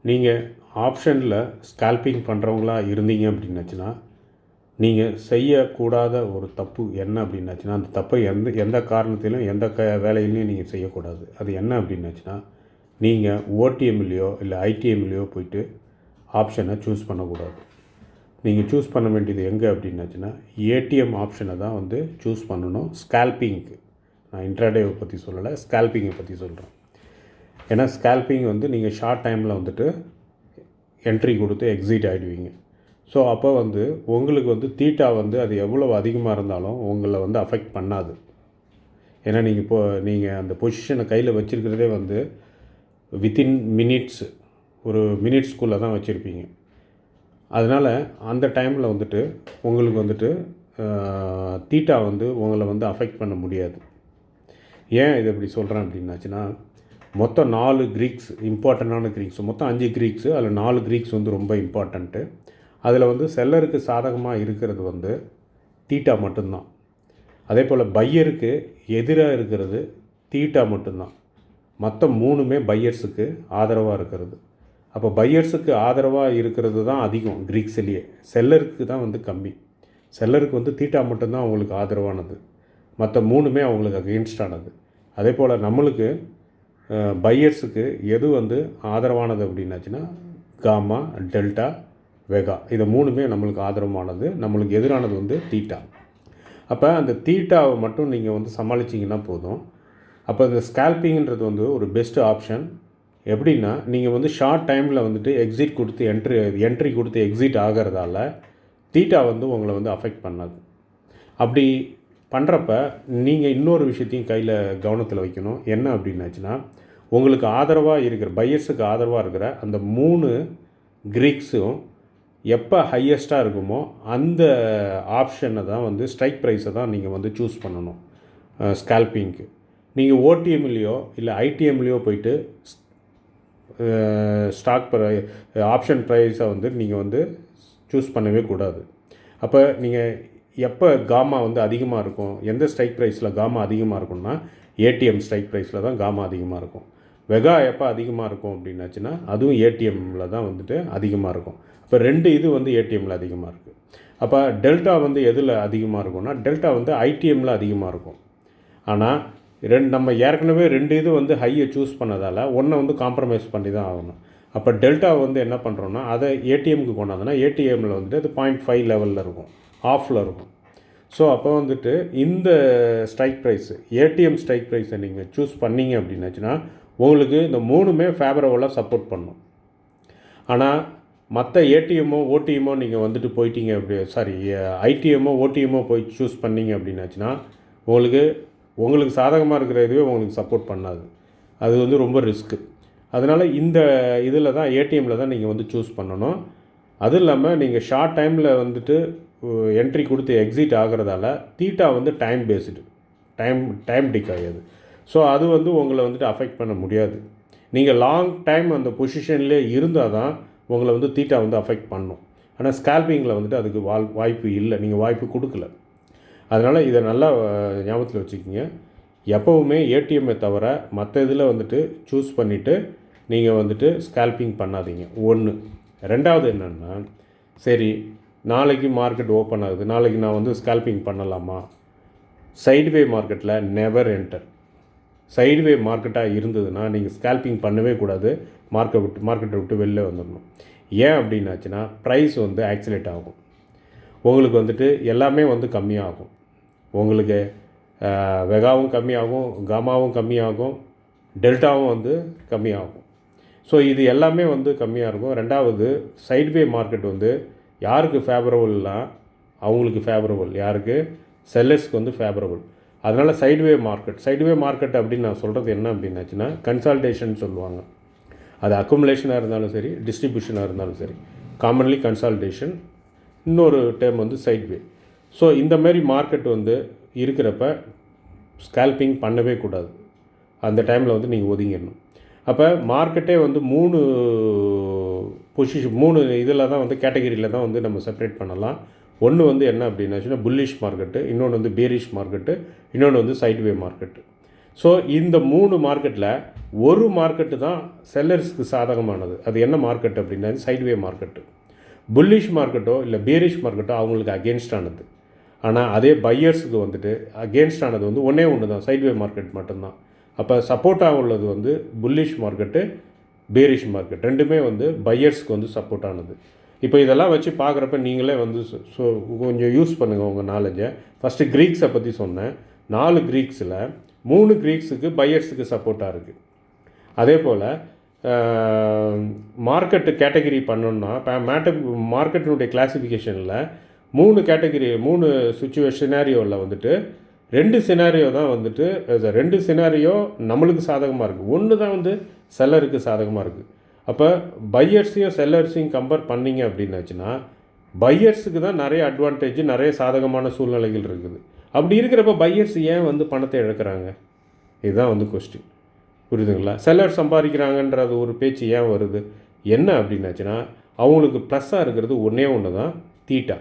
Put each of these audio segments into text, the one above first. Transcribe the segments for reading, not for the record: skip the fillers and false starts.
நீங்கள் ஆப்ஷனில் ஸ்கால்பிங் பண்ணுறவங்களா இருந்தீங்க அப்படின்னாச்சுன்னா, நீங்கள் செய்யக்கூடாத ஒரு தப்பு என்ன அப்படின்னாச்சுன்னா, அந்த தப்பை எந்த எந்த காரணத்திலும் எந்த வேலையிலையும் நீங்கள் செய்யக்கூடாது. அது என்ன அப்படின்னாச்சுன்னா, நீங்கள் ஓடிஎம்லேயோ இல்லை ஐடிஎம்லேயோ போய்ட்டு ஆப்ஷனை சூஸ் பண்ணக்கூடாது. நீங்கள் சூஸ் பண்ண வேண்டியது எங்கே அப்படின்னாச்சுன்னா, ஏடிஎம் ஆப்ஷனை தான் வந்து சூஸ் பண்ணணும் ஸ்கால்பிங்க்கு. நான் இன்ட்ராடேவை பற்றி சொல்லலை, ஸ்கால்பிங்கை பற்றி சொல்கிறேன். ஏன்னா ஸ்கால்பிங் வந்து நீங்கள் ஷார்ட் டைமில் வந்துட்டு என்ட்ரி கொடுத்து எக்ஸிட் ஆகிடுவீங்க. ஸோ அப்போ வந்து உங்களுக்கு வந்து தீட்டா வந்து அது எவ்வளோ அதிகமாக இருந்தாலும் உங்களை வந்து அஃபெக்ட் பண்ணாது. ஏன்னா நீங்கள் அந்த பொசிஷனை கையில் வச்சுருக்கிறதே வந்து வித்தின் மினிட்ஸ், ஒரு மினிட்ஸ்குள்ளே தான் வச்சுருப்பீங்க. அதனால் அந்த டைமில் வந்துட்டு உங்களுக்கு வந்துட்டு தீட்டா வந்து உங்களை வந்து அஃபெக்ட் பண்ண முடியாது. ஏன் இது இப்படி சொல்கிறேன் அப்படின்னாச்சுன்னா, மொத்தம் 4 க்ரீக்ஸ் இம்பார்ட்டண்ட்டான க்ரீக்ஸ், மொத்தம் 5 க்ரீக்ஸு, அதில் 4 க்ரீக்ஸ் வந்து ரொம்ப இம்பார்ட்டண்ட்டு. அதில் வந்து செல்லருக்கு சாதகமாக இருக்கிறது வந்து தீட்டா மட்டும்தான். அதே போல் பையருக்கு எதிராக இருக்கிறது தீட்டா மட்டும்தான். மற்ற 3மே பையர்ஸுக்கு ஆதரவாக இருக்கிறது. அப்போ பையர்ஸுக்கு ஆதரவாக இருக்கிறது தான் அதிகம் க்ரீக்ஸ்லேயே, செல்லருக்கு தான் வந்து கம்மி. செல்லருக்கு வந்து தீட்டா மட்டும்தான் அவங்களுக்கு ஆதரவானது, மற்ற 3மே அவங்களுக்கு அகெயின்ஸ்டானது. அதே போல் நம்மளுக்கு பையர்ஸுக்கு எது வந்து ஆதரவானது அப்படின்னாச்சுன்னா, காமா, டெல்டா, வெகா, இது 3மே நம்மளுக்கு ஆதரவானது. நம்மளுக்கு எதிரானது வந்து தீட்டா. அப்போ அந்த தீட்டாவை மட்டும் நீங்கள் வந்து சமாளிச்சிங்கன்னா போதும். அப்போ இந்த ஸ்கால்பிங்கிறது வந்து ஒரு பெஸ்ட்டு ஆப்ஷன். எப்படின்னா, நீங்கள் வந்து ஷார்ட் டைமில் வந்துட்டு எக்ஸிட் கொடுத்து என்ட்ரி கொடுத்து எக்ஸிட் ஆகிறதால தீட்டா வந்து உங்களை வந்து அஃபெக்ட் பண்ணாது. அப்படி பண்ணுறப்ப நீங்கள் இன்னொரு விஷயத்தையும் கையில் கவனத்தில் வைக்கணும். என்ன அப்படின்னாச்சுன்னா, உங்களுக்கு ஆதரவாக இருக்கிற பையர்ஸுக்கு ஆதரவாக இருக்கிற அந்த 3 க்ரீக்ஸும் எப்போ ஹையஸ்ட்டாக இருக்குமோ அந்த ஆப்ஷனை தான் வந்து ஸ்ட்ரைக் ப்ரைஸை தான் நீங்கள் வந்து சூஸ் பண்ணணும் ஸ்கால்பிங்க்கு. நீங்கள் ஓடிஎம்லேயோ இல்லை ஐடிஎம்லேயோ போய்ட்டு ஆப்ஷன் ப்ரைஸை வந்து நீங்கள் வந்து சூஸ் பண்ணவே கூடாது. அப்போ நீங்கள் எப்போ காமா வந்து அதிகமாக இருக்கும், எந்த ஸ்ட்ரைக் ப்ரைஸில் காமா அதிகமாக இருக்கும்னா ஏடிஎம் ஸ்ட்ரைக் ப்ரைஸில் தான் காமா அதிகமாக இருக்கும். வெகா எப்போ அதிகமாக இருக்கும் அப்படின்னாச்சுன்னா அதுவும் ஏடிஎம்மில் தான் வந்துட்டு அதிகமாக இருக்கும். இப்போ 2 இது வந்து ஏடிஎம்மில் அதிகமாக இருக்குது. அப்போ டெல்டா வந்து எதில் அதிகமாக இருக்கும்னா டெல்டா வந்து ஐடிஎம்மில் அதிகமாக இருக்கும். ஆனால் நம்ம ஏற்கனவே 2 இது வந்து ஹையை சூஸ் பண்ணதால் ஒன்றை வந்து காம்ப்ரமைஸ் பண்ணி தான் ஆகணும். அப்போ டெல்டா வந்து என்ன பண்ணுறோன்னா அதை ஏடிஎம்க்கு கொண்டாந்தோன்னா ஏடிஎம்மில் வந்துட்டு அது 0.5 லெவலில் இருக்கும், ஆஃபில் இருக்கும். ஸோ அப்போ வந்துட்டு இந்த ஸ்ட்ரைக் ப்ரைஸு ஏடிஎம் ஸ்ட்ரைக் ப்ரைஸை நீங்கள் சூஸ் பண்ணிங்க அப்படின்னாச்சுன்னா உங்களுக்கு இந்த 3மே ஃபேவரபுளாக சப்போர்ட் பண்ணும். ஆனால் மற்ற ஏடிஎம்மோ ஓடிஎம்மோ நீங்கள் வந்துட்டு போயிட்டீங்க ஐடிஎம்மோ ஓடிஎம்மோ போய் சூஸ் பண்ணிங்க அப்படின்னாச்சுன்னா உங்களுக்கு சாதகமாக இருக்கிற இதுவே உங்களுக்கு சப்போர்ட் பண்ணாது. அது வந்து ரொம்ப ரிஸ்க்கு. அதனால் இந்த இதில் தான் ஏடிஎம்மில் தான் நீங்கள் வந்து சூஸ் பண்ணணும். அதுவும் இல்லாமல் நீங்கள் ஷார்ட் டைமில் வந்துட்டு என்ட்ரி கொடுத்து எக்ஸிட் ஆகிறதால தீட்டா வந்து டைம் பேஸ்டு, டைம் டிக் ஆகாது. ஸோ அது வந்து உங்களை வந்துட்டு அஃபெக்ட் பண்ண முடியாது. நீங்கள் லாங் டைம் அந்த பொசிஷன்லேயே இருந்தால் தான் உங்களை வந்து தீட்டா வந்து அஃபெக்ட் பண்ணும். ஆனால் ஸ்கால்பிங்கில் வந்துட்டு அதுக்கு வாய்ப்பு இல்லை, நீங்கள் வாய்ப்பு கொடுக்கல. அதனால் இதை நல்லா ஞாபகத்தில் வச்சுக்கிங்க. எப்போவுமே ஏடிஎம்மை தவிர மற்ற இதில் வந்துட்டு சூஸ் பண்ணிவிட்டு நீங்கள் வந்துட்டு ஸ்கால்பிங் பண்ணாதீங்க. 1. 2வது என்னென்னா, சரி நாளைக்கு மார்க்கெட் ஓப்பன் ஆகுது, நாளைக்கு நான் வந்து ஸ்கால்பிங் பண்ணலாமா? சைட்வே மார்க்கெட்டில் நெவர் என்டர். சைட்வே மார்க்கெட்டாக இருந்ததுன்னா நீங்கள் ஸ்கால்பிங் பண்ணவே கூடாது, மார்க்கெட்டை விட்டு வெளில வந்துடணும். ஏன் அப்படின்னாச்சுன்னா ப்ரைஸ் வந்து ஆக்சிலேட் ஆகும், உங்களுக்கு வந்துட்டு எல்லாமே வந்து கம்மியாகும். உங்களுக்கு வெகாவும் கம்மியாகும், காமாவும் கம்மியாகும், டெல்டாவும் வந்து கம்மியாகும். ஸோ இது எல்லாமே வந்து கம்மியாக இருக்கும். 2வது சைட்வே மார்க்கெட் வந்து யாருக்கு ஃபேவரபுள்னா அவங்களுக்கு ஃபேவரபுள், யாருக்கு? செல்லர்ஸ்க்கு வந்து ஃபேவரபுள். அதனால் சைட்வே மார்க்கெட் அப்படின்னு நான் சொல்கிறது என்ன அப்படின்னாச்சுன்னா கன்சால்டேஷன் சொல்லுவாங்க. அது அக்குமுலேஷனாக இருந்தாலும் சரி, டிஸ்ட்ரிபியூஷனாக இருந்தாலும் சரி, காமன்லி கன்சால்டேஷன், இன்னொரு டேர்ம் வந்து சைட்வே. ஸோ இந்த மாதிரி மார்க்கெட் வந்து இருக்கிறப்ப ஸ்கால்பிங் பண்ணவே கூடாது. அந்த டைமில் வந்து நீங்கள் ஒதுங்கிடணும். அப்போ மார்க்கெட்டே வந்து 3 இதில் தான் வந்து கேட்டகரியில் தான் வந்து நம்ம செப்பரேட் பண்ணலாம். ஒன்று வந்து என்ன அப்படின்னாச்சுன்னா புல்லிஷ் மார்க்கெட்டு, இன்னொன்று வந்து பேரிஷ் மார்க்கெட்டு, இன்னொன்று வந்து சைட்வே மார்க்கெட்டு. ஸோ இந்த 3 மார்க்கெட்டில் ஒரு மார்க்கெட்டு தான் செல்லர்ஸ்க்கு சாதகமானது. அது என்ன மார்க்கெட் அப்படின்னா சைட்வே மார்க்கெட்டு. புல்லிஷ் மார்க்கெட்டோ இல்லை பேரிஷ் மார்க்கெட்டோ அவங்களுக்கு அகேன்ஸ்டானது. ஆனால் அதே பையர்ஸுக்கு வந்துட்டு அகேன்ஸ்டானது வந்து ஒன்று தான், சைட்வே மார்க்கெட் மட்டும்தான். அப்போ சப்போர்ட்டாக உள்ளது வந்து புல்லிஷ் மார்க்கெட்டு, பேரிஷ் மார்க்கெட் ரெண்டுமே வந்து பையர்ஸ்க்கு வந்து சப்போர்ட் ஆனது. இப்போ இதெல்லாம் வச்சு பார்க்குறப்ப நீங்களே வந்து கொஞ்சம் யூஸ் பண்ணுங்கள் உங்கள் நாலேஜை. ஃபஸ்ட்டு க்ரீக்ஸை பற்றி சொன்னேன். 4 க்ரீக்ஸில் 3 க்ரீக்ஸுக்கு பையர்ஸுக்கு சப்போர்ட்டாக இருக்குது. அதே போல் மார்க்கெட்டு கேட்டகரி பண்ணோன்னா மார்க்கெட்டினுடைய கிளாஸிஃபிகேஷனில் 3 கேட்டகரி 3 சினாரியோவில் வந்துட்டு 2 சினாரியோ தான் வந்துட்டு 2 சினாரியோ நம்மளுக்கு சாதகமாக இருக்குது, ஒன்று தான் வந்து செல்லருக்கு சாதகமாக இருக்குது. அப்போ பையர்ஸையும் செல்லர்ஸையும் கம்பேர் பண்ணிங்க அப்படின்னாச்சுன்னா பையர்ஸுக்கு தான் நிறைய அட்வான்டேஜ், நிறைய சாதகமான சூழ்நிலைகள் இருக்குது. அப்படி இருக்கிறப்ப பையர்ஸ் ஏன் வந்து பணத்தை இழக்கிறாங்க? இதுதான் வந்து கொஸ்டின். புரியுதுங்களா? செல்லர் சம்பாதிக்கிறாங்கன்றது ஒரு பேச்சு ஏன் வருது? என்ன அப்படின்னாச்சுன்னா அவங்களுக்கு ப்ளஸ்ஸாக இருக்கிறது ஒன்று தான், தீட்டா.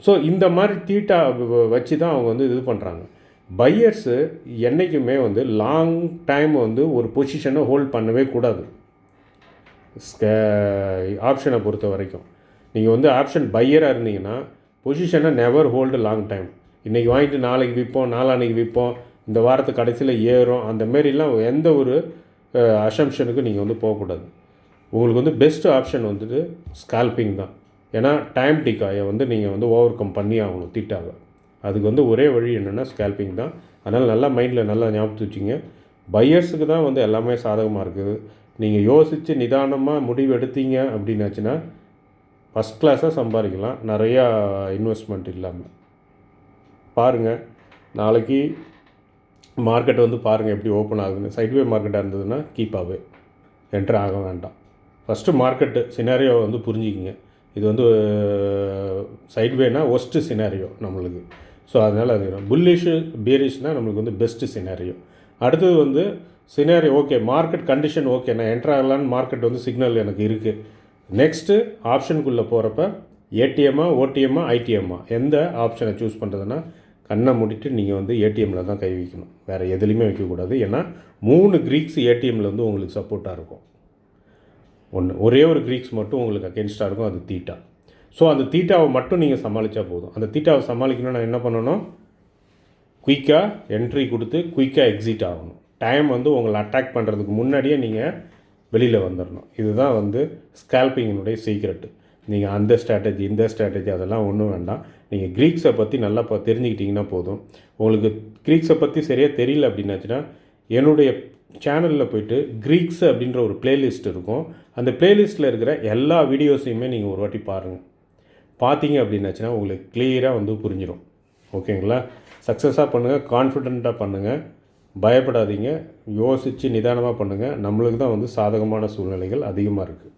ஸோ இந்த மாதிரி தீட்டா வச்சு தான் அவங்க வந்து இது பண்ணுறாங்க. பையர்ஸு என்றைக்குமே வந்து லாங் டைம் வந்து ஒரு பொசிஷனை ஹோல்ட் பண்ணவே கூடாது. ஆப்ஷனை பொறுத்த வரைக்கும் நீங்கள் வந்து ஆப்ஷன் பையராக இருந்தீங்கன்னா பொசிஷனை நெவர் ஹோல்டு லாங் டைம். இன்றைக்கி வாங்கிட்டு நாளைக்கு விற்போம், நாளான்னைக்கு விற்போம், இந்த வாரத்து கடைசியில் ஏறும், அந்த மாரிலாம் எந்த ஒரு அசம்ஷனுக்கு நீங்கள் வந்து போகக்கூடாது. உங்களுக்கு வந்து பெஸ்ட்டு ஆப்ஷன் வந்துட்டு ஸ்கால்பிங் தான். ஏன்னா டைம் டிக்காயை வந்து நீங்கள் வந்து ஓவர் கம் பண்ணி ஆகணும் தீட்டாவை. அதுக்கு வந்து ஒரே வழி என்னென்னா ஸ்கால்பிங் தான். அதனால் நல்லா மைண்டில் நல்லா ஞாபகத்து வச்சுங்க. பையர்ஸுக்கு தான் வந்து எல்லாமே சாதகமாக இருக்குது. நீங்கள் யோசித்து நிதானமாக முடிவு எடுத்தீங்க அப்படின்னாச்சுன்னா ஃபஸ்ட் கிளாஸாக சம்பாதிக்கலாம், நிறையா இன்வெஸ்ட்மெண்ட் இல்லாமல். பாருங்கள், நாளைக்கு மார்க்கெட் வந்து பாருங்கள் எப்படி ஓப்பன் ஆகுதுன்னு. சைட்வே மார்க்கெட்டாக இருந்ததுன்னா கீப்பாகவே என்ட்ரு ஆக வேண்டாம். ஃபஸ்ட்டு மார்க்கெட்டு சினாரியோ வந்து புரிஞ்சுக்கிங்க. இது வந்து சைட்வேனா ஒஸ்ட்டு சினாரியோ நம்மளுக்கு. ஸோ அதனால் அது புல்லிஷு பேரிஷ்னால் நம்மளுக்கு வந்து பெஸ்ட்டு சினாரியோ. அடுத்தது வந்து scenario okay, market condition okay, நான் என்ட்ரு ஆகலான்னு மார்க்கெட் வந்து சிக்னல் எனக்கு இருக்குது. நெக்ஸ்ட்டு ஆப்ஷனுக்குள்ளே போகிறப்ப ஏடிஎம்மா, ஓடிஎம்மா, ஐடிஎம்மா எந்த ஆப்ஷனை சூஸ் பண்ணுறதுன்னா கண்ணை மூடிட்டு நீங்கள் வந்து ஏடிஎம்மில் தான் கை வைக்கணும், வேறு எதுலேயுமே வைக்கக்கூடாது. ஏன்னா 3 க்ரீக்ஸ் ஏடிஎம்மில் வந்து உங்களுக்கு சப்போர்ட்டாக இருக்கும். ஒரே ஒரு க்ரீக்ஸ் மட்டும் உங்களுக்கு அகேன்ஸ்டாக இருக்கும், அது தீட்டா. ஸோ அந்த தீட்டாவை மட்டும் நீங்கள் சமாளித்தா போதும். அந்த தீட்டாவை சமாளிக்கணும்னா என்ன பண்ணணும்? குயிக்காக என்ட்ரி கொடுத்து குயிக்காக எக்ஸிட் ஆகணும். டைம் வந்து உங்களை அட்டாக் பண்ணுறதுக்கு முன்னாடியே நீங்கள் வெளியில் வந்துடணும். இதுதான் வந்து ஸ்கால்பிங்கினுடைய சீக்ரெட்டு. நீங்கள் அந்த ஸ்ட்ராட்டஜி இந்த ஸ்ட்ராட்டஜி அதெல்லாம் ஒன்றும் வேண்டாம். நீங்கள் க்ரீக்ஸை பற்றி நல்லா தெரிஞ்சுக்கிட்டிங்கன்னா போதும். உங்களுக்கு க்ரீக்ஸை பற்றி சரியாக தெரியல அப்படின்னாச்சுன்னா என்னுடைய சேனலில் போய்ட்டு க்ரீக்ஸ் அப்படின்ற ஒரு ப்ளேலிஸ்ட் இருக்கும். அந்த ப்ளேலிஸ்ட்டில் இருக்கிற எல்லா வீடியோஸையுமே நீங்கள் ஒரு வாட்டி பாருங்கள். பார்த்தீங்க அப்படின்னாச்சுன்னா உங்களுக்கு கிளியராக வந்து புரிஞ்சிடும். ஓகேங்களா? சக்ஸஸாக பண்ணுங்கள், கான்ஃபிடெண்ட்டாக பண்ணுங்கள், பயப்படாதீங்க, யோசித்து நிதானமாக பண்ணுங்கள். நம்மளுக்கு தான் வந்து சாதகமான சூழ்நிலைகள் அதிகமாக இருக்குது.